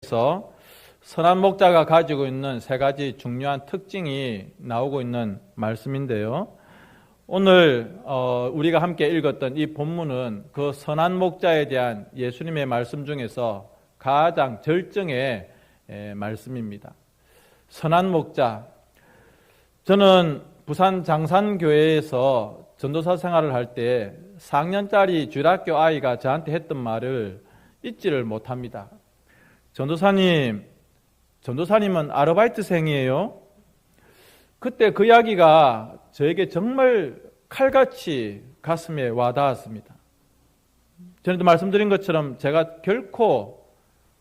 그래서 선한 목자가 가지고 있는 세 가지 중요한 특징이 나오고 있는 말씀인데요. 오늘 우리가 함께 읽었던 이 본문은 그 선한 목자에 대한 예수님의 말씀 중에서 가장 절정의 말씀입니다. 선한 목자. 저는 부산 장산교회에서 전도사 생활을 할 때 4학년짜리 주일학교 아이가 저한테 했던 말을 잊지를 못합니다. 전도사님은 아르바이트생이에요. 그때 그 이야기가 저에게 정말 칼같이 가슴에 와닿았습니다. 전에도 말씀드린 것처럼 제가 결코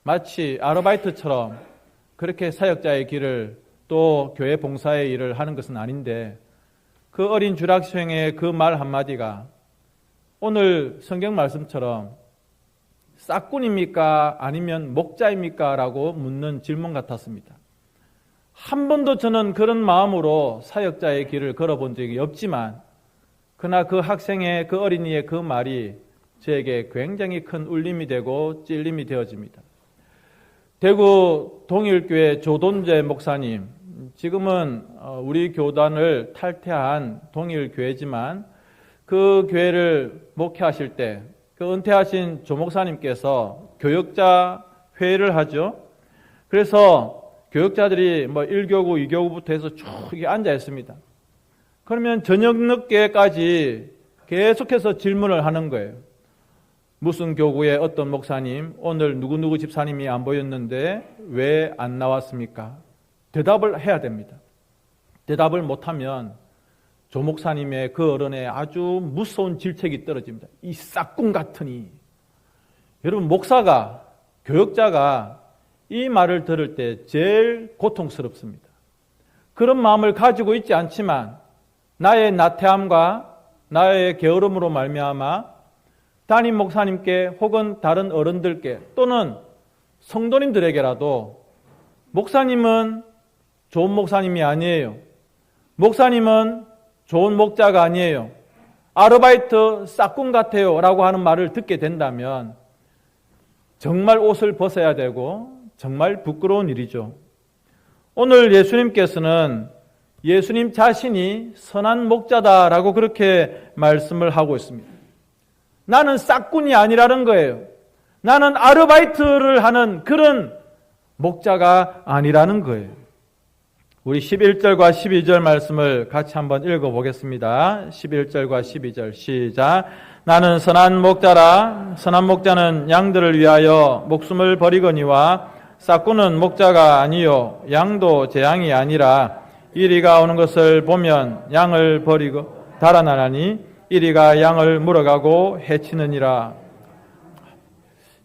마치 아르바이트처럼 그렇게 사역자의 길을 또 교회 봉사의 일을 하는 것은 아닌데 그 어린 주일학생의 그 말 한마디가 오늘 성경 말씀처럼 싹꾼입니까? 아니면 목자입니까? 라고 묻는 질문 같았습니다. 한 번도 저는 그런 마음으로 사역자의 길을 걸어본 적이 없지만 그러나 그 학생의 그 어린이의 그 말이 저에게 굉장히 큰 울림이 되고 찔림이 되어집니다. 대구 동일교회 조돈재 목사님, 지금은 우리 교단을 탈퇴한 동일교회지만 그 교회를 목회하실 때 그 은퇴하신 조 목사님께서 교역자 회의를 하죠. 그래서 교역자들이 1교구, 2교구부터 해서 쭉 앉아 있습니다. 그러면 저녁 늦게까지 계속해서 질문을 하는 거예요. 무슨 교구의 어떤 목사님, 오늘 누구누구 집사님이 안 보였는데 왜 안 나왔습니까? 대답을 해야 됩니다. 대답을 못하면 조 목사님의 그 어른의 아주 무서운 질책이 떨어집니다. 이 싹꾼 같으니. 여러분, 목사가, 교역자가 이 말을 들을 때 제일 고통스럽습니다. 그런 마음을 가지고 있지 않지만 나의 나태함과 나의 게으름으로 말미암아 담임 목사님께 혹은 다른 어른들께 또는 성도님들에게라도 목사님은 좋은 목사님이 아니에요. 목사님은 좋은 목자가 아니에요. 아르바이트 싹꾼 같아요 라고 하는 말을 듣게 된다면 정말 옷을 벗어야 되고 정말 부끄러운 일이죠. 오늘 예수님께서는 예수님 자신이 선한 목자다라고 그렇게 말씀을 하고 있습니다. 나는 싹꾼이 아니라는 거예요. 나는 아르바이트를 하는 그런 목자가 아니라는 거예요. 우리 11절과 12절 말씀을 같이 한번 읽어보겠습니다. 11절과 12절 시작. 나는 선한 목자라. 선한 목자는 양들을 위하여 목숨을 버리거니와 싹꾼은 목자가 아니요 양도 제 양이 아니라 이리가 오는 것을 보면 양을 버리고 달아나니 이리가 양을 물어가고 해치느니라.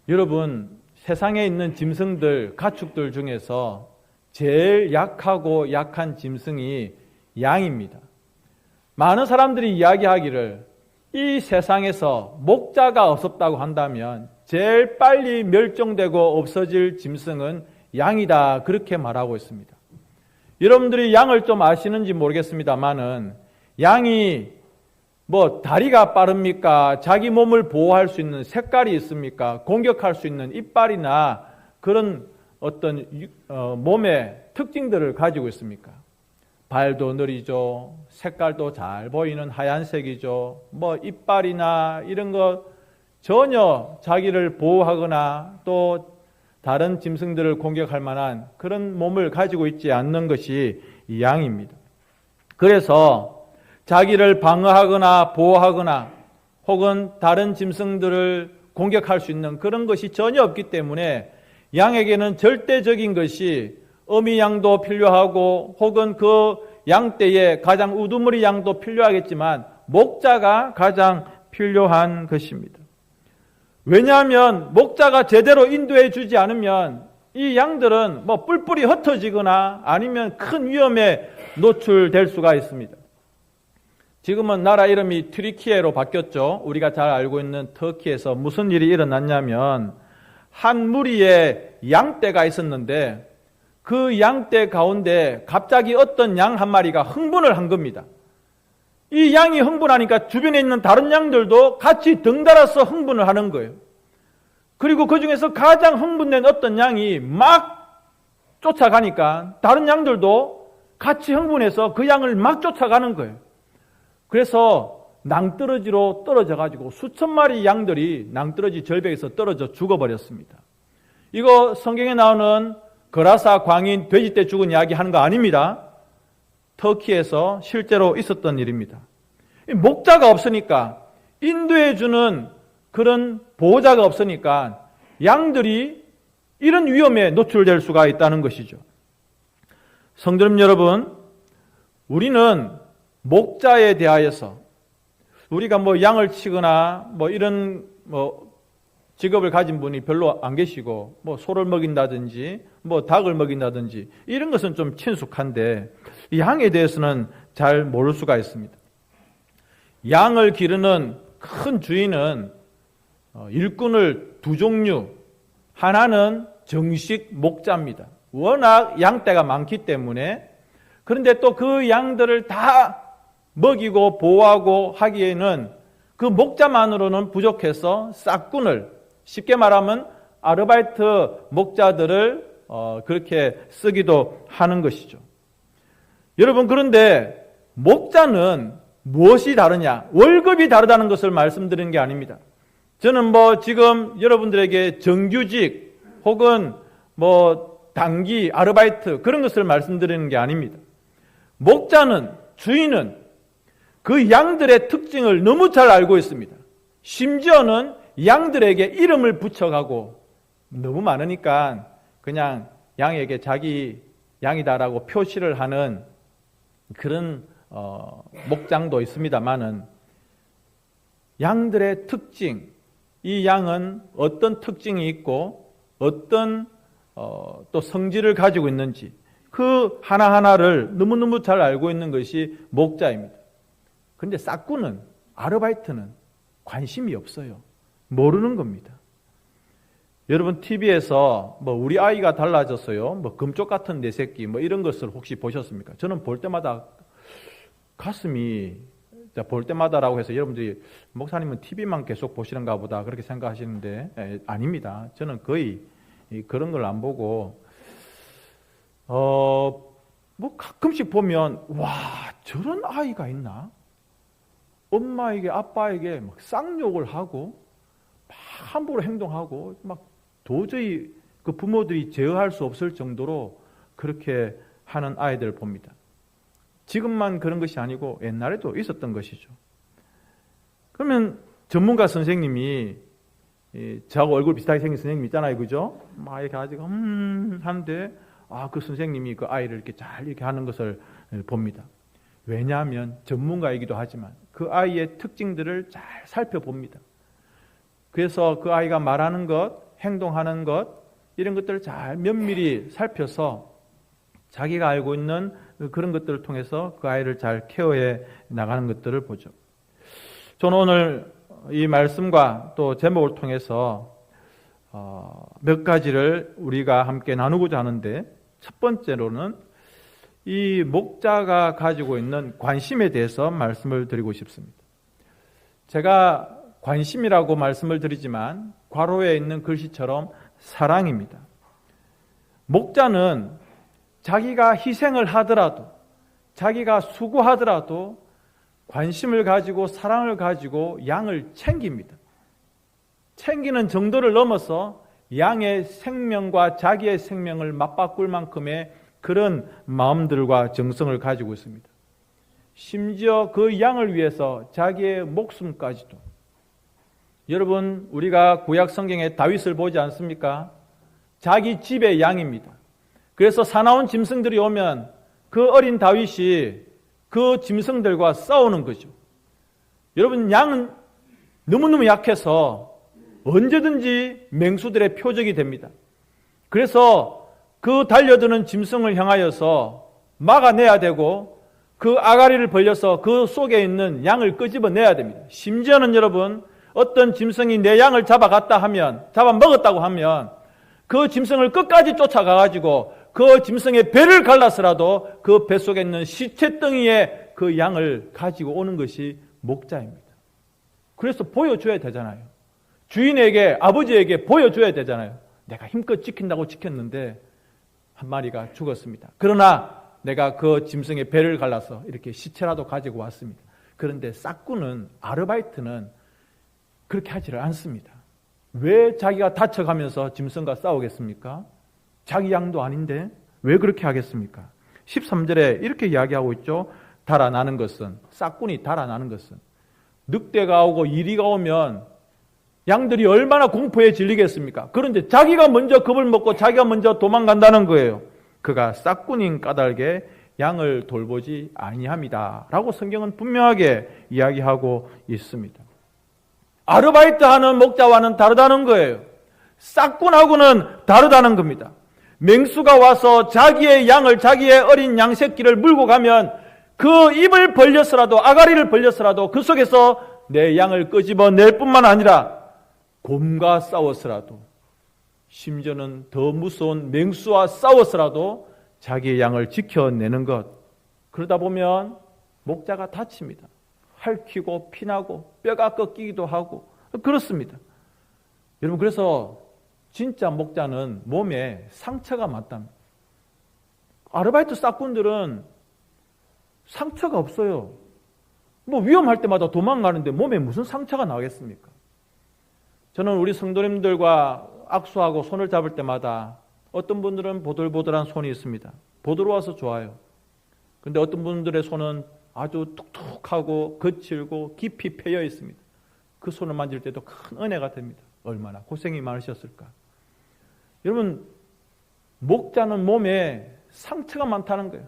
여러분, 세상에 있는 짐승들, 가축들 중에서 제일 약하고 약한 짐승이 양입니다. 많은 사람들이 이야기하기를 이 세상에서 목자가 없었다고 한다면 제일 빨리 멸종되고 없어질 짐승은 양이다, 그렇게 말하고 있습니다. 여러분들이 양을 좀 아시는지 모르겠습니다만은 양이 다리가 빠릅니까? 자기 몸을 보호할 수 있는 색깔이 있습니까? 공격할 수 있는 이빨이나 그런 어떤 몸의 특징들을 가지고 있습니까? 발도 느리죠. 색깔도 잘 보이는 하얀색이죠. 이빨이나 이런 거 전혀 자기를 보호하거나 또 다른 짐승들을 공격할 만한 그런 몸을 가지고 있지 않는 것이 이 양입니다. 그래서 자기를 방어하거나 보호하거나 혹은 다른 짐승들을 공격할 수 있는 그런 것이 전혀 없기 때문에 양에게는 절대적인 것이 어미 양도 필요하고 혹은 그 양떼에 가장 우두머리 양도 필요하겠지만 목자가 가장 필요한 것입니다. 왜냐하면 목자가 제대로 인도해 주지 않으면 이 양들은 뿔뿔이 흩어지거나 아니면 큰 위험에 노출될 수가 있습니다. 지금은 나라 이름이 튀르키예로 바뀌었죠. 우리가 잘 알고 있는 터키에서 무슨 일이 일어났냐면 한 무리의 양떼가 있었는데 그 양떼 가운데 갑자기 어떤 양 한 마리가 흥분을 한 겁니다. 이 양이 흥분하니까 주변에 있는 다른 양들도 같이 덩달아서 흥분을 하는 거예요. 그리고 그 중에서 가장 흥분된 어떤 양이 막 쫓아가니까 다른 양들도 같이 흥분해서 그 양을 막 쫓아가는 거예요. 그래서 낭떠러지로 떨어져 가지고 수천 마리 양들이 낭떠러지 절벽에서 떨어져 죽어버렸습니다. 이거 성경에 나오는 거라사 광인 돼지떼 죽은 이야기 하는 거 아닙니다. 터키에서 실제로 있었던 일입니다. 목자가 없으니까, 인도해 주는 그런 보호자가 없으니까 양들이 이런 위험에 노출될 수가 있다는 것이죠. 성도님 여러분, 우리는 목자에 대하여서 우리가 양을 치거나 이런 직업을 가진 분이 별로 안 계시고 소를 먹인다든지 닭을 먹인다든지 이런 것은 좀 친숙한데 이 양에 대해서는 잘 모를 수가 있습니다. 양을 기르는 큰 주인은 일꾼을 두 종류, 하나는 정식 목자입니다. 워낙 양떼가 많기 때문에. 그런데 또 그 양들을 다 먹이고 보호하고 하기에는 그 목자만으로는 부족해서 싹꾼을, 쉽게 말하면 아르바이트 목자들을 그렇게 쓰기도 하는 것이죠. 여러분, 그런데 목자는 무엇이 다르냐? 월급이 다르다는 것을 말씀드리는 게 아닙니다. 저는 지금 여러분들에게 정규직 혹은 단기 아르바이트 그런 것을 말씀드리는 게 아닙니다. 목자는, 주인은 그 양들의 특징을 너무 잘 알고 있습니다. 심지어는 양들에게 이름을 붙여가고 너무 많으니까 그냥 양에게 자기 양이다라고 표시를 하는 그런 목장도 있습니다만은 양들의 특징, 이 양은 어떤 특징이 있고 어떤 또 성질을 가지고 있는지 그 하나하나를 너무너무 잘 알고 있는 것이 목자입니다. 그런데 싹꾼은, 아르바이트는 관심이 없어요. 모르는 겁니다. 여러분, TV에서 우리 아이가 달라졌어요, 금쪽 같은 내 새끼 이런 것을 혹시 보셨습니까? 저는 볼 때마다 가슴이, 볼 때마다라고 해서 여러분들이 목사님은 TV만 계속 보시는가 보다 그렇게 생각하시는데 아닙니다. 저는 거의 그런 걸 안 보고 가끔씩 보면 와, 저런 아이가 있나? 엄마에게 아빠에게 쌍욕을 하고 막 함부로 행동하고 도저히 그 부모들이 제어할 수 없을 정도로 그렇게 하는 아이들을 봅니다. 지금만 그런 것이 아니고 옛날에도 있었던 것이죠. 그러면 전문가 선생님이, 저하고 얼굴 비슷하게 생긴 선생님 있잖아요, 그죠? 막 이렇게 가지고 하는데 그 선생님이 그 아이를 이렇게 잘 이렇게 하는 것을 봅니다. 왜냐하면 전문가이기도 하지만 그 아이의 특징들을 잘 살펴봅니다. 그래서 그 아이가 말하는 것, 행동하는 것, 이런 것들을 잘 면밀히 살펴서 자기가 알고 있는 그런 것들을 통해서 그 아이를 잘 케어해 나가는 것들을 보죠. 저는 오늘 이 말씀과 또 제목을 통해서 몇 가지를 우리가 함께 나누고자 하는데, 첫 번째로는 이 목자가 가지고 있는 관심에 대해서 말씀을 드리고 싶습니다. 제가 관심이라고 말씀을 드리지만 괄호에 있는 글씨처럼 사랑입니다. 목자는 자기가 희생을 하더라도, 자기가 수고하더라도 관심을 가지고 사랑을 가지고 양을 챙깁니다. 챙기는 정도를 넘어서 양의 생명과 자기의 생명을 맞바꿀 만큼의 그런 마음들과 정성을 가지고 있습니다. 심지어 그 양을 위해서 자기의 목숨까지도. 여러분, 우리가 구약 성경에 다윗을 보지 않습니까? 자기 집의 양입니다. 그래서 사나운 짐승들이 오면 그 어린 다윗이 그 짐승들과 싸우는 거죠. 여러분, 양은 너무너무 약해서 언제든지 맹수들의 표적이 됩니다. 그래서 그 달려드는 짐승을 향하여서 막아내야 되고 그 아가리를 벌려서 그 속에 있는 양을 끄집어내야 됩니다. 심지어는 여러분, 어떤 짐승이 내 양을 잡아먹었다고 하면 그 짐승을 끝까지 쫓아가가지고 그 짐승의 배를 갈라서라도 그 배 속에 있는 시체덩이에 그 양을 가지고 오는 것이 목자입니다. 그래서 보여줘야 되잖아요. 주인에게, 아버지에게 보여줘야 되잖아요. 내가 힘껏 지킨다고 지켰는데 한 마리가 죽었습니다. 그러나 내가 그 짐승의 배를 갈라서 이렇게 시체라도 가지고 왔습니다. 그런데 싹군은, 아르바이트는 그렇게 하지를 않습니다. 왜 자기가 다쳐가면서 짐승과 싸우겠습니까? 자기 양도 아닌데 왜 그렇게 하겠습니까? 13절에 이렇게 이야기하고 있죠. 달아나는 것은, 싹군이 달아나는 것은, 늑대가 오고 이리가 오면 양들이 얼마나 공포에 질리겠습니까? 그런데 자기가 먼저 겁을 먹고 자기가 먼저 도망간다는 거예요. 그가 싹군인 까닭에 양을 돌보지 아니함이다 라고 성경은 분명하게 이야기하고 있습니다. 아르바이트하는 목자와는 다르다는 거예요. 싹군하고는 다르다는 겁니다. 맹수가 와서 자기의 양을, 자기의 어린 양 새끼를 물고 가면 그 입을 벌려서라도, 아가리를 벌려서라도 그 속에서 내 양을 끄집어낼 뿐만 아니라 곰과 싸워서라도, 심지어는 더 무서운 맹수와 싸워서라도 자기의 양을 지켜내는 것. 그러다 보면 목자가 다칩니다. 핥히고 피나고 뼈가 꺾이기도 하고 그렇습니다. 여러분, 그래서 진짜 목자는 몸에 상처가 많답니다. 아르바이트 싹군들은 상처가 없어요. 뭐 위험할 때마다 도망가는데 몸에 무슨 상처가 나겠습니까? 저는 우리 성도님들과 악수하고 손을 잡을 때마다 어떤 분들은 보들보들한 손이 있습니다. 보드러워서 좋아요. 그런데 어떤 분들의 손은 아주 툭툭하고 거칠고 깊이 패여 있습니다. 그 손을 만질 때도 큰 은혜가 됩니다. 얼마나 고생이 많으셨을까. 여러분, 목자는 몸에 상처가 많다는 거예요.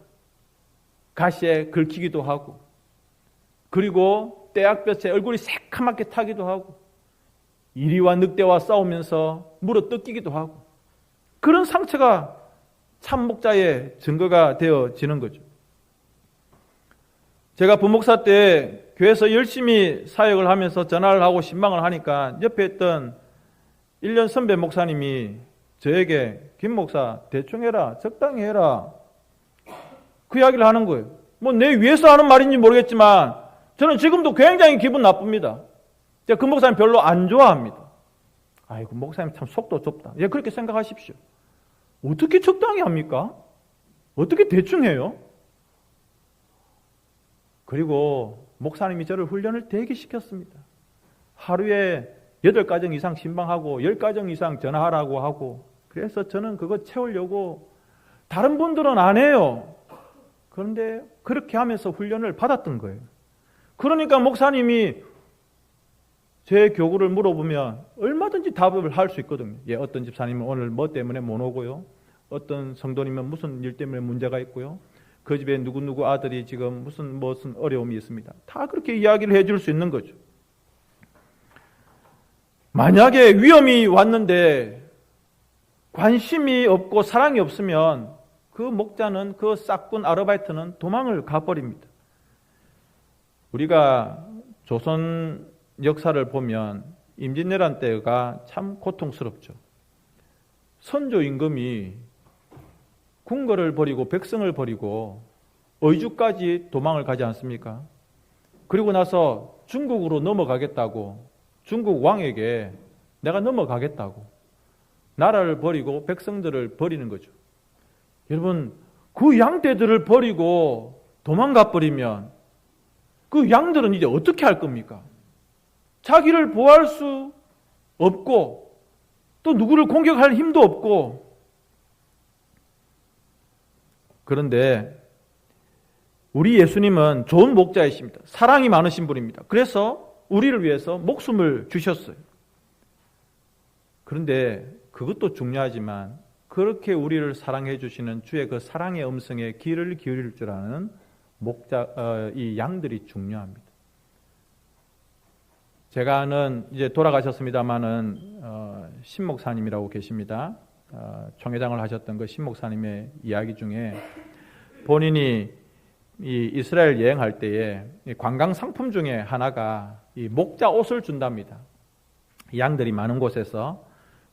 가시에 긁히기도 하고, 그리고 떼약볕에 얼굴이 새카맣게 타기도 하고, 이리와 늑대와 싸우면서 물어 뜯기기도 하고, 그런 상처가 참 목자의 증거가 되어지는 거죠. 제가 부목사 때 교회에서 열심히 사역을 하면서 전화를 하고 신방을 하니까 옆에 있던 1년 선배 목사님이 저에게 김 목사 대충 해라, 적당히 해라, 그 이야기를 하는 거예요. 뭐 내 위해서 하는 말인지 모르겠지만 저는 지금도 굉장히 기분 나쁩니다. 제가 그 목사님 별로 안 좋아합니다. 아이고, 목사님 참 속도 좁다. 예, 그렇게 생각하십시오. 어떻게 적당히 합니까? 어떻게 대충 해요? 그리고 목사님이 저를 훈련을 되게 시켰습니다. 하루에 8가정 이상 신방하고 10가정 이상 전화하라고 하고, 그래서 저는 그거 채우려고, 다른 분들은 안 해요. 그런데 그렇게 하면서 훈련을 받았던 거예요. 그러니까 목사님이 제 교구를 물어보면 얼마든지 답을 할 수 있거든요. 예, 어떤 집사님은 오늘 뭐 때문에 못 오고요. 어떤 성도님은 무슨 일 때문에 문제가 있고요. 그 집에 누구누구 아들이 지금 무슨 어려움이 있습니다. 다 그렇게 이야기를 해줄 수 있는 거죠. 만약에 위험이 왔는데 관심이 없고 사랑이 없으면 그 목자는, 그 싹군 아르바이트는 도망을 가버립니다. 우리가 조선 역사를 보면 임진왜란 때가 참 고통스럽죠. 선조 임금이 궁궐을 버리고 백성을 버리고 의주까지 도망을 가지 않습니까? 그리고 나서 중국으로 넘어가겠다고, 중국 왕에게 내가 넘어가겠다고 나라를 버리고 백성들을 버리는 거죠. 여러분, 그 양떼들을 버리고 도망가 버리면 그 양들은 이제 어떻게 할 겁니까? 자기를 보호할 수 없고 또 누구를 공격할 힘도 없고. 그런데 우리 예수님은 좋은 목자이십니다. 사랑이 많으신 분입니다. 그래서 우리를 위해서 목숨을 주셨어요. 그런데 그것도 중요하지만 그렇게 우리를 사랑해 주시는 주의 그 사랑의 음성에 귀를 기울일 줄 아는 목자, 이 양들이 중요합니다. 제가 아는, 이제 돌아가셨습니다마는 신목사님이라고 계십니다. 총회장을 하셨던 그 신목사님의 이야기 중에 본인이 이 이스라엘 여행할 때에 관광 상품 중에 하나가 이 목자 옷을 준답니다. 양들이 많은 곳에서.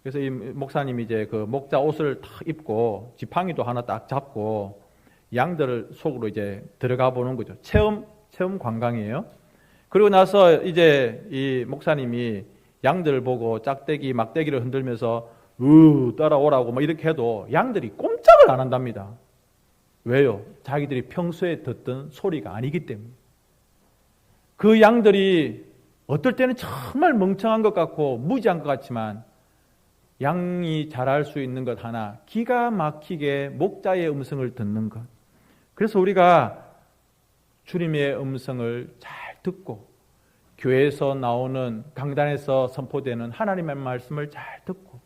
그래서 이 목사님이 이제 그 목자 옷을 탁 입고 지팡이도 하나 딱 잡고 양들 속으로 이제 들어가 보는 거죠. 체험 관광이에요. 그리고 나서 이제 이 목사님이 양들 보고 짝대기, 막대기를 흔들면서 따라오라고 뭐 이렇게 해도 양들이 꼼짝을 안 한답니다. 왜요? 자기들이 평소에 듣던 소리가 아니기 때문에. 그 양들이 어떨 때는 정말 멍청한 것 같고 무지한 것 같지만 양이 잘할 수 있는 것 하나, 기가 막히게 목자의 음성을 듣는 것. 그래서 우리가 주님의 음성을 잘 듣고 교회에서 나오는, 강단에서 선포되는 하나님의 말씀을 잘 듣고,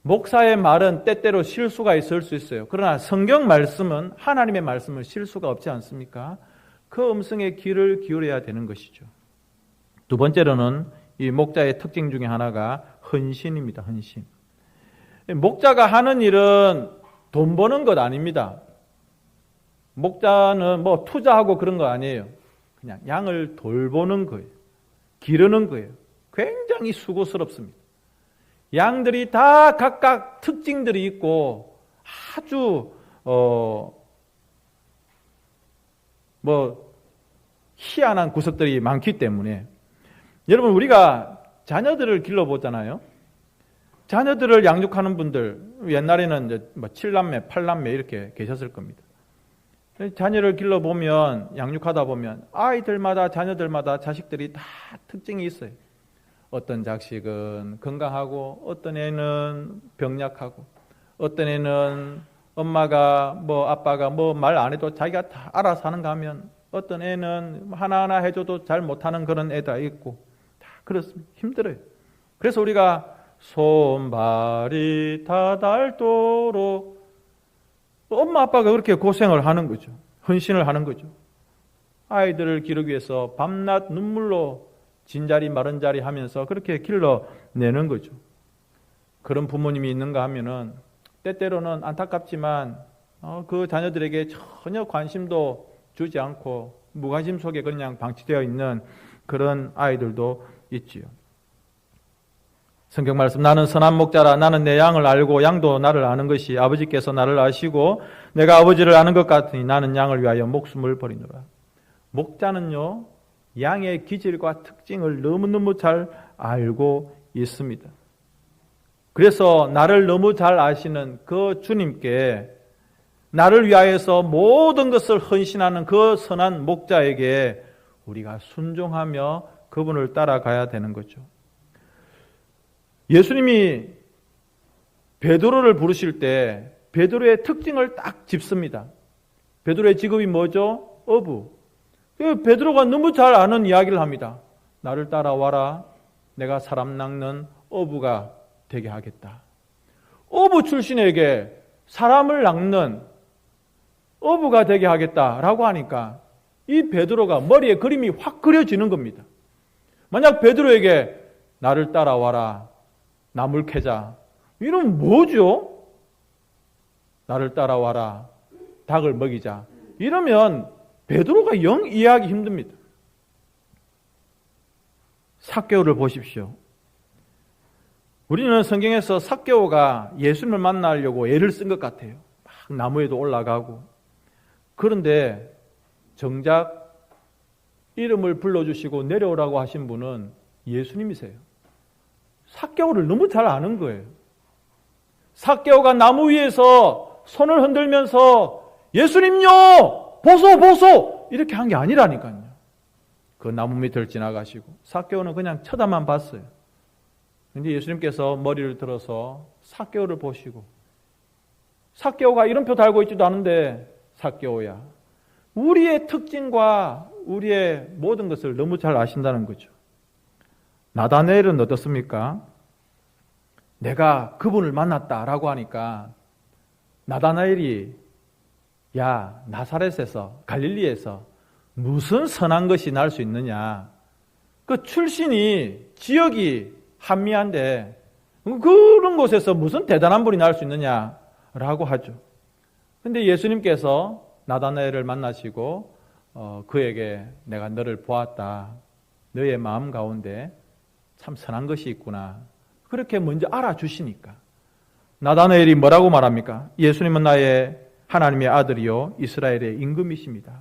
목사의 말은 때때로 실수가 있을 수 있어요. 그러나 성경 말씀은, 하나님의 말씀은 실수가 없지 않습니까? 그 음성에 귀를 기울여야 되는 것이죠. 두 번째로는 이 목자의 특징 중에 하나가 헌신입니다. 헌신. 목자가 하는 일은 돈 버는 것 아닙니다. 목자는 뭐 투자하고 그런 거 아니에요. 그냥 양을 돌보는 거예요. 기르는 거예요. 굉장히 수고스럽습니다. 양들이 다 각각 특징들이 있고 아주 희한한 구석들이 많기 때문에, 여러분, 우리가 자녀들을 길러보잖아요. 자녀들을 양육하는 분들, 옛날에는 이제 7남매, 8남매 이렇게 계셨을 겁니다. 자녀를 길러보면, 양육하다 보면 아이들마다, 자녀들마다 자식들이 다 특징이 있어요. 어떤 자식은 건강하고, 어떤 애는 병약하고, 어떤 애는 엄마가 아빠가 말 안 해도 자기가 다 알아서 하는가 하면, 어떤 애는 하나하나 해줘도 잘 못하는 그런 애가 있고, 다 그렇습니다. 힘들어요. 그래서 우리가 손발이 다 닳도록, 엄마 아빠가 그렇게 고생을 하는 거죠. 헌신을 하는 거죠. 아이들을 기르기 위해서 밤낮 눈물로 진자리 마른자리 하면서 그렇게 길러내는 거죠. 그런 부모님이 있는가 하면은 때때로는 안타깝지만 그 자녀들에게 전혀 관심도 주지 않고 무관심 속에 그냥 방치되어 있는 그런 아이들도 있지요. 성경 말씀, 나는 선한 목자라. 나는 내 양을 알고 양도 나를 아는 것이, 아버지께서 나를 아시고 내가 아버지를 아는 것 같으니 나는 양을 위하여 목숨을 버리노라. 목자는요, 양의 기질과 특징을 너무너무 잘 알고 있습니다. 그래서 나를 너무 잘 아시는 그 주님께, 나를 위하여서 모든 것을 헌신하는 그 선한 목자에게 우리가 순종하며 그분을 따라가야 되는 거죠. 예수님이 베드로를 부르실 때 베드로의 특징을 딱 짚습니다. 베드로의 직업이 뭐죠? 어부. 베드로가 너무 잘 아는 이야기를 합니다. 나를 따라와라. 내가 사람 낚는 어부가 되게 하겠다. 어부 출신에게 사람을 낚는 어부가 되게 하겠다라고 하니까 이 베드로가 머리에 그림이 확 그려지는 겁니다. 만약 베드로에게 나를 따라와라, 나물 캐자, 이러면 뭐죠? 나를 따라와라, 닭을 먹이자, 이러면 베드로가 영 이해하기 힘듭니다. 삭개오를 보십시오. 우리는 성경에서 삭개오가 예수님을 만나려고 애를 쓴 것 같아요. 막 나무에도 올라가고. 그런데 정작 이름을 불러주시고 내려오라고 하신 분은 예수님이세요. 삭개오를 너무 잘 아는 거예요. 삭개오가 나무 위에서 손을 흔들면서 예수님요! 보소! 보소! 이렇게 한 게 아니라니까요. 그 나무 밑을 지나가시고 삭개오는 그냥 쳐다만 봤어요. 근데 예수님께서 머리를 들어서 삭개오를 보시고, 삭개오가 이름표 달고 있지도 않은데, 삭개오야, 우리의 특징과 우리의 모든 것을 너무 잘 아신다는 거죠. 나다나엘은 어떻습니까? 내가 그분을 만났다라고 하니까 나다나엘이, 야, 나사렛에서, 갈릴리에서 무슨 선한 것이 날 수 있느냐, 그 출신이, 지역이 한미한데 그런 곳에서 무슨 대단한 분이 날 수 있느냐라고 하죠. 근데 예수님께서 나다나엘을 만나시고 그에게 내가 너를 보았다, 너의 마음 가운데 참 선한 것이 있구나, 그렇게 먼저 알아주시니까 나다나엘이 뭐라고 말합니까? 예수님은 나의 하나님의 아들이요 이스라엘의 임금이십니다.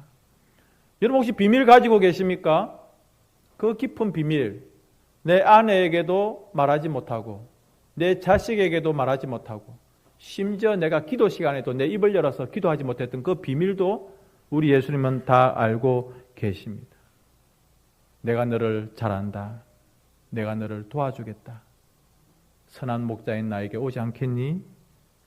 여러분 혹시 비밀 가지고 계십니까? 그 깊은 비밀, 내 아내에게도 말하지 못하고 내 자식에게도 말하지 못하고 심지어 내가 기도 시간에도 내 입을 열어서 기도하지 못했던 그 비밀도 우리 예수님은 다 알고 계십니다. 내가 너를 잘 안다. 내가 너를 도와주겠다. 선한 목자인 나에게 오지 않겠니?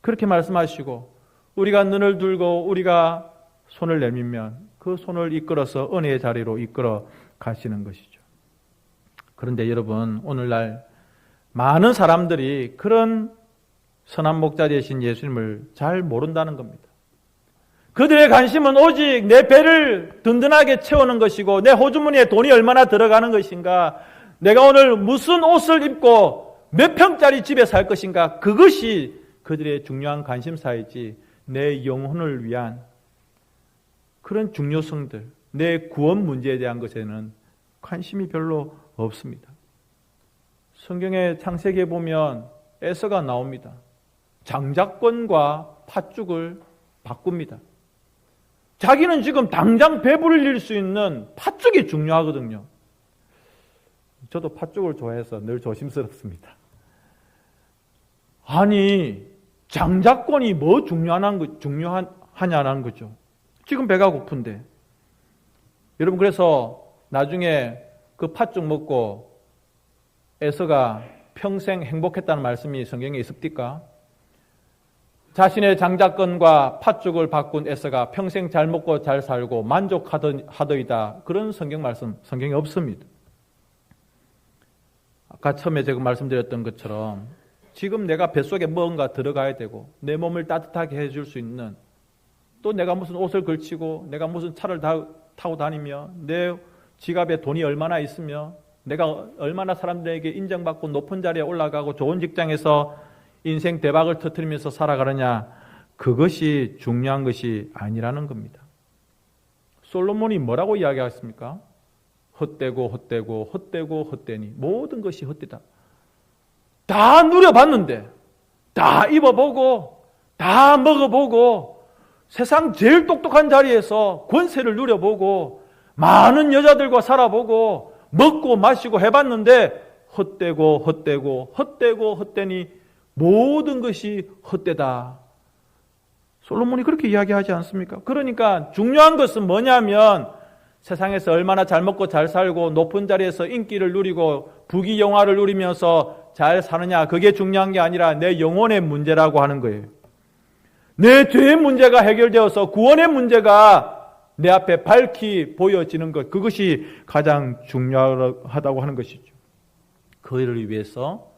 그렇게 말씀하시고 우리가 눈을 들고 우리가 손을 내밀면 그 손을 이끌어서 은혜의 자리로 이끌어 가시는 것이죠. 그런데 여러분, 오늘날 많은 사람들이 그런 선한 목자 되신 예수님을 잘 모른다는 겁니다. 그들의 관심은 오직 내 배를 든든하게 채우는 것이고 내 호주머니에 돈이 얼마나 들어가는 것인가, 내가 오늘 무슨 옷을 입고 몇 평짜리 집에 살 것인가, 그것이 그들의 중요한 관심사이지 내 영혼을 위한 그런 중요성들, 내 구원 문제에 대한 것에는 관심이 별로 없습니다. 성경의 창세기에 보면 에서가 나옵니다. 장자권과 팥죽을 바꿉니다. 자기는 지금 당장 배불릴 수 있는 팥죽이 중요하거든요. 저도 팥죽을 좋아해서 늘 조심스럽습니다. 아니, 장자권이 뭐 중요하냐는 거죠. 지금 배가 고픈데. 여러분, 그래서 나중에 그 팥죽 먹고 에서가 평생 행복했다는 말씀이 성경에 있습니까? 자신의 장자권과 팥죽을 바꾼 에서가 평생 잘 먹고 잘 살고 만족하더이다. 그런 성경 말씀, 성경에 없습니다. 아까 처음에 제가 말씀드렸던 것처럼 지금 내가 뱃속에 뭔가 들어가야 되고 내 몸을 따뜻하게 해줄 수 있는, 또 내가 무슨 옷을 걸치고 내가 무슨 차를 타고 다니며 내 지갑에 돈이 얼마나 있으며 내가 얼마나 사람들에게 인정받고 높은 자리에 올라가고 좋은 직장에서 인생 대박을 터뜨리면서 살아가느냐, 그것이 중요한 것이 아니라는 겁니다. 솔로몬이 뭐라고 이야기했습니까? 헛되고 헛되고 헛되고 헛되니 모든 것이 헛되다. 다 누려봤는데, 다 입어보고 다 먹어보고 세상 제일 똑똑한 자리에서 권세를 누려보고 많은 여자들과 살아보고 먹고 마시고 해봤는데 헛되고 헛되고 헛되고 헛되니 모든 것이 헛되다. 솔로몬이 그렇게 이야기하지 않습니까? 그러니까 중요한 것은 뭐냐면 세상에서 얼마나 잘 먹고 잘 살고 높은 자리에서 인기를 누리고 부귀영화를 누리면서 잘 사느냐, 그게 중요한 게 아니라 내 영혼의 문제라고 하는 거예요. 내 죄의 문제가 해결되어서 구원의 문제가 내 앞에 밝히 보여지는 것, 그것이 가장 중요하다고 하는 것이죠. 그를 위해서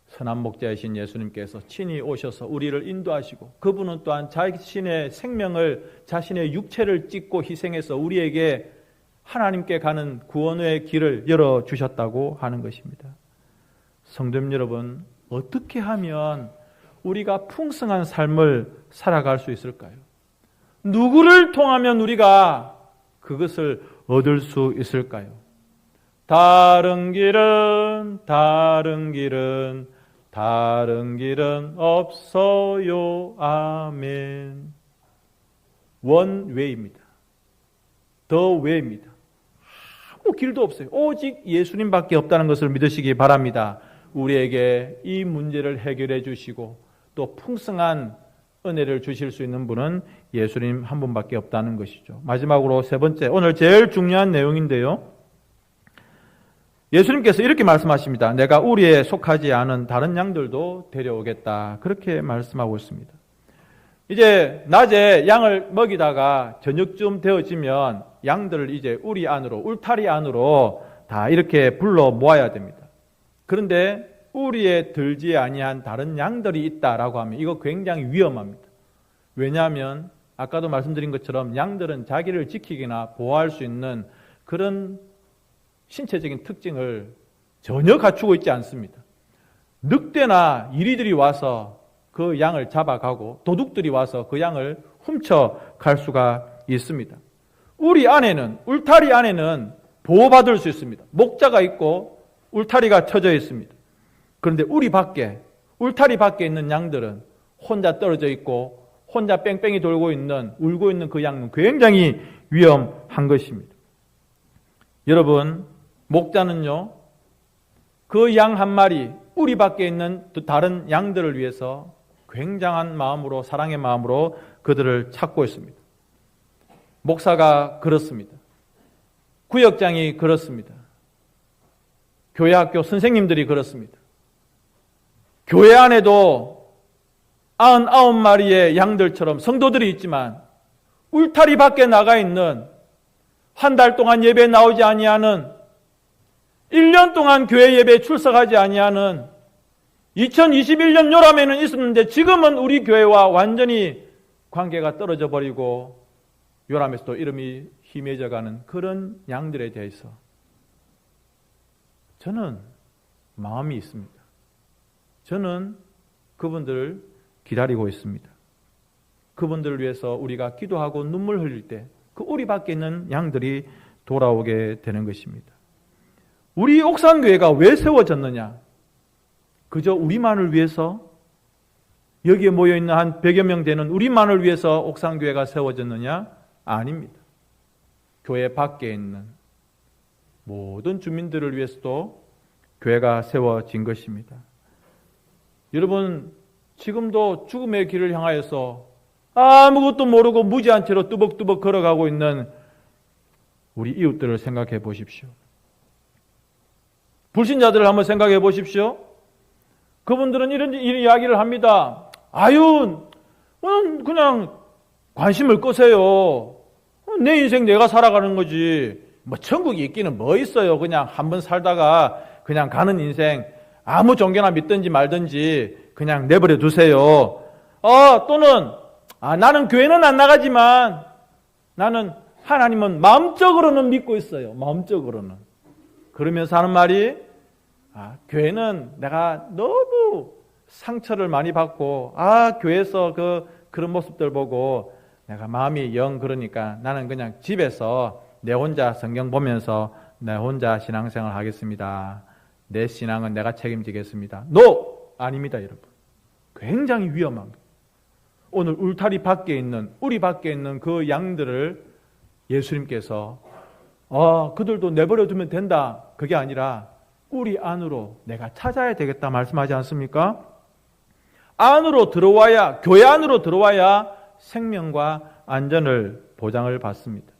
선한 목자이신 예수님께서 친히 오셔서 우리를 인도하시고 그분은 또한 자신의 생명을, 자신의 육체를 찢고 희생해서 우리에게 하나님께 가는 구원의 길을 열어주셨다고 하는 것입니다. 성도님 여러분, 어떻게 하면 우리가 풍성한 삶을 살아갈 수 있을까요? 누구를 통하면 우리가 그것을 얻을 수 있을까요? 다른 길은 없어요. 아멘. 원웨이입니다. 더 웨이입니다. 아무 길도 없어요. 오직 예수님밖에 없다는 것을 믿으시기 바랍니다. 우리에게 이 문제를 해결해 주시고 또 풍성한 은혜를 주실 수 있는 분은 예수님 한 분밖에 없다는 것이죠. 마지막으로 세 번째, 오늘 제일 중요한 내용인데요. 예수님께서 이렇게 말씀하십니다. 내가 우리에 속하지 않은 다른 양들도 데려오겠다. 그렇게 말씀하고 있습니다. 이제 낮에 양을 먹이다가 저녁쯤 되어지면 양들을 이제 우리 안으로, 울타리 안으로 다 이렇게 불러 모아야 됩니다. 그런데 우리에 들지 아니한 다른 양들이 있다라고 하면 이거 굉장히 위험합니다. 왜냐하면 아까도 말씀드린 것처럼 양들은 자기를 지키거나 보호할 수 있는 그런 신체적인 특징을 전혀 갖추고 있지 않습니다. 늑대나 이리들이 와서 그 양을 잡아가고 도둑들이 와서 그 양을 훔쳐갈 수가 있습니다. 우리 안에는, 울타리 안에는 보호받을 수 있습니다. 목자가 있고 울타리가 쳐져 있습니다. 그런데 울타리 밖에 있는 양들은 혼자 떨어져 있고 혼자 뺑뺑이 돌고 있는, 울고 있는 그 양은 굉장히 위험한 것입니다. 여러분, 목자는요, 그 양 한 마리, 우리 밖에 있는 다른 양들을 위해서 굉장한 마음으로, 사랑의 마음으로 그들을 찾고 있습니다. 목사가 그렇습니다. 구역장이 그렇습니다. 교회 학교 선생님들이 그렇습니다. 교회 안에도 99마리의 양들처럼 성도들이 있지만 울타리 밖에 나가 있는, 한 달 동안 예배 나오지 아니하는, 1년 동안 교회 예배에 출석하지 아니하는, 2021년 요람에는 있었는데 지금은 우리 교회와 완전히 관계가 떨어져 버리고 요람에서도 이름이 희미해져가는 그런 양들에 대해서 저는 마음이 있습니다. 저는 그분들을 기다리고 있습니다. 그분들을 위해서 우리가 기도하고 눈물 흘릴 때 그 우리 밖에 있는 양들이 돌아오게 되는 것입니다. 우리 옥산교회가 왜 세워졌느냐? 그저 우리만을 위해서, 여기에 모여있는 한 100여 명 되는 우리만을 위해서 옥산교회가 세워졌느냐? 아닙니다. 교회 밖에 있는 모든 주민들을 위해서도 교회가 세워진 것입니다. 여러분, 지금도 죽음의 길을 향하여서 아무것도 모르고 무지한 채로 뚜벅뚜벅 걸어가고 있는 우리 이웃들을 생각해 보십시오. 불신자들을 한번 생각해 보십시오. 그분들은 이런 이야기를 합니다. 아유, 그냥 관심을 끄세요. 내 인생 내가 살아가는 거지. 뭐 천국이 있기는 뭐 있어요. 그냥 한번 살다가 그냥 가는 인생, 아무 종교나 믿든지 말든지 그냥 내버려 두세요. 또는 나는 교회는 안 나가지만 나는 하나님은 마음적으로는 믿고 있어요. 마음적으로는. 그러면서 하는 말이, 교회는 내가 너무 상처를 많이 받고, 교회에서 그런 모습들 보고 내가 마음이 영 그러니까 나는 그냥 집에서 내 혼자 성경 보면서 내 혼자 신앙생활 하겠습니다. 내 신앙은 내가 책임지겠습니다. 아닙니다, 여러분. 굉장히 위험합니다. 오늘 울타리 밖에 있는, 우리 밖에 있는 그 양들을 예수님께서 그들도 내버려 두면 된다, 그게 아니라 우리 안으로 내가 찾아야 되겠다 말씀하지 않습니까? 안으로 들어와야, 교회 안으로 들어와야 생명과 안전을 보장을 받습니다.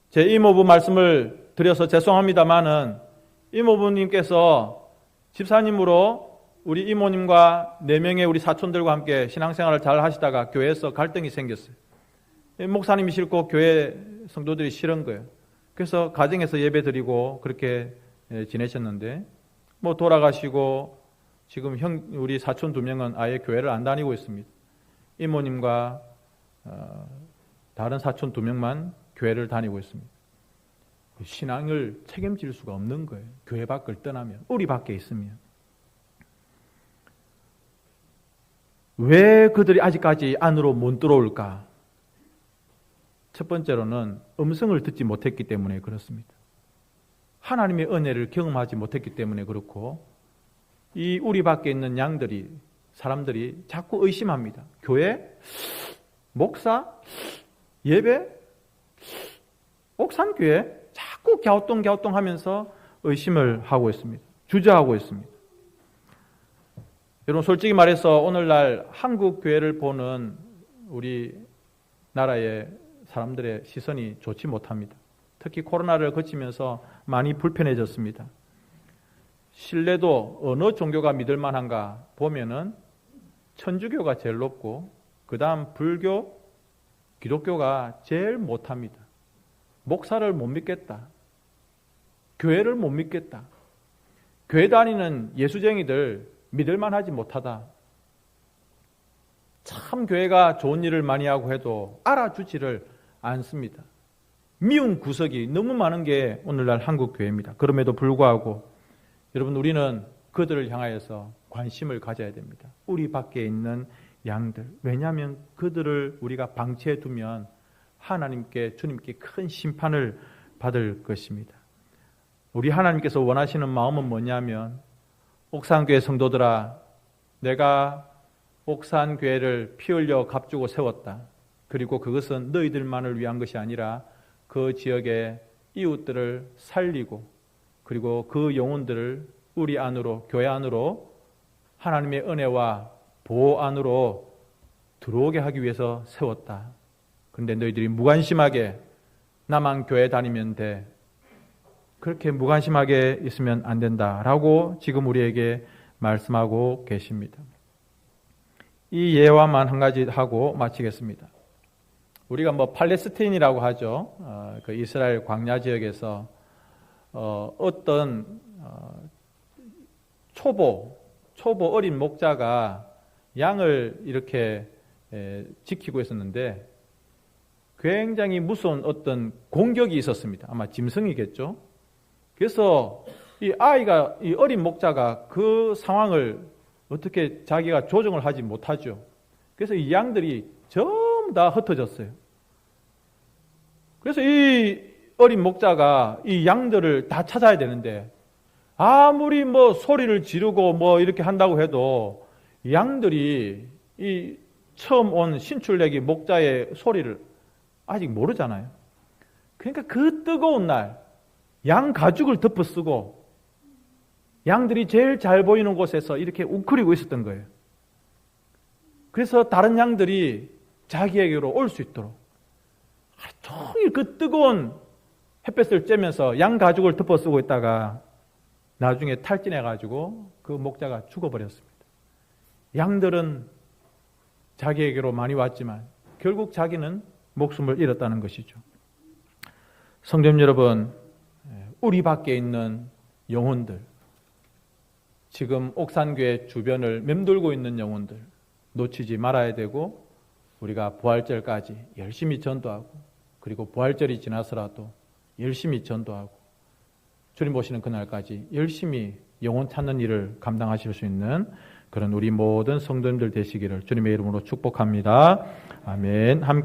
제 이모부 말씀을 드려서 죄송합니다마는 이모부님께서 집사님으로 우리 이모님과 4명의 우리 사촌들과 함께 신앙생활을 잘 하시다가 교회에서 갈등이 생겼어요. 목사님이 싫고 교회 성도들이 싫은 거예요. 그래서 가정에서 예배 드리고 그렇게 지내셨는데, 돌아가시고 지금 우리 사촌 2명은 아예 교회를 안 다니고 있습니다. 이모님과 다른 사촌 2명만 교회를 다니고 있습니다. 신앙을 책임질 수가 없는 거예요. 교회 밖을 떠나면, 우리 밖에 있으면. 왜 그들이 아직까지 안으로 못 들어올까? 첫 번째로는 음성을 듣지 못했기 때문에 그렇습니다. 하나님의 은혜를 경험하지 못했기 때문에 그렇고, 이 우리 밖에 있는 양들이, 사람들이 자꾸 의심합니다. 교회? 목사? 예배? 옥산교회? 자꾸 갸우뚱갸우뚱 하면서 의심을 하고 있습니다. 주저하고 있습니다. 여러분, 솔직히 말해서 오늘날 한국 교회를 보는 우리 나라의 사람들의 시선이 좋지 못합니다. 특히 코로나를 거치면서 많이 불편해졌습니다. 신뢰도 어느 종교가 믿을 만한가 보면은 천주교가 제일 높고, 그 다음 불교, 기독교가 제일 못합니다. 목사를 못 믿겠다. 교회를 못 믿겠다. 교회 다니는 예수쟁이들 믿을 만하지 못하다. 참 교회가 좋은 일을 많이 하고 해도 알아주지를 않습니다. 미운 구석이 너무 많은 게 오늘날 한국 교회입니다. 그럼에도 불구하고 여러분, 우리는 그들을 향하여서 관심을 가져야 됩니다. 우리 밖에 있는 양들. 왜냐하면 그들을 우리가 방치해 두면 하나님께, 주님께 큰 심판을 받을 것입니다. 우리 하나님께서 원하시는 마음은 뭐냐면, 옥산교회 성도들아, 내가 옥산교회를 피 흘려 값주고 세웠다. 그리고 그것은 너희들만을 위한 것이 아니라 그 지역의 이웃들을 살리고, 그리고 그 영혼들을 우리 안으로, 교회 안으로 하나님의 은혜와 보호 안으로 들어오게 하기 위해서 세웠다. 그런데 너희들이 무관심하게 나만 교회 다니면 돼. 그렇게 무관심하게 있으면 안 된다라고 지금 우리에게 말씀하고 계십니다. 이 예화만 한 가지 하고 마치겠습니다. 우리가 팔레스타인이라고 하죠. 그 이스라엘 광야 지역에서 어떤 초보 어린 목자가 양을 이렇게 지키고 있었는데 굉장히 무서운 어떤 공격이 있었습니다. 아마 짐승이겠죠. 그래서 이 어린 목자가 그 상황을 어떻게 자기가 조정을 하지 못하죠. 그래서 이 양들이 전부 다 흩어졌어요. 그래서 이 어린 목자가 이 양들을 다 찾아야 되는데 아무리 소리를 지르고 이렇게 한다고 해도 양들이 이 처음 온 신출내기 목자의 소리를 아직 모르잖아요. 그러니까 그 뜨거운 날 양 가죽을 덮어쓰고 양들이 제일 잘 보이는 곳에서 이렇게 웅크리고 있었던 거예요. 그래서 다른 양들이 자기에게로 올 수 있도록 하루 종일 그 뜨거운 햇볕을 쬐면서 양 가죽을 덮어쓰고 있다가 나중에 탈진해가지고 그 목자가 죽어버렸습니다. 양들은 자기에게로 많이 왔지만 결국 자기는 목숨을 잃었다는 것이죠. 성도님 여러분, 우리 밖에 있는 영혼들, 지금 옥산교회 주변을 맴돌고 있는 영혼들 놓치지 말아야 되고 우리가 부활절까지 열심히 전도하고 그리고 부활절이 지나서라도 열심히 전도하고 주님 오시는 그날까지 열심히 영혼 찾는 일을 감당하실 수 있는 그런 우리 모든 성도님들 되시기를 주님의 이름으로 축복합니다. 아멘. 함께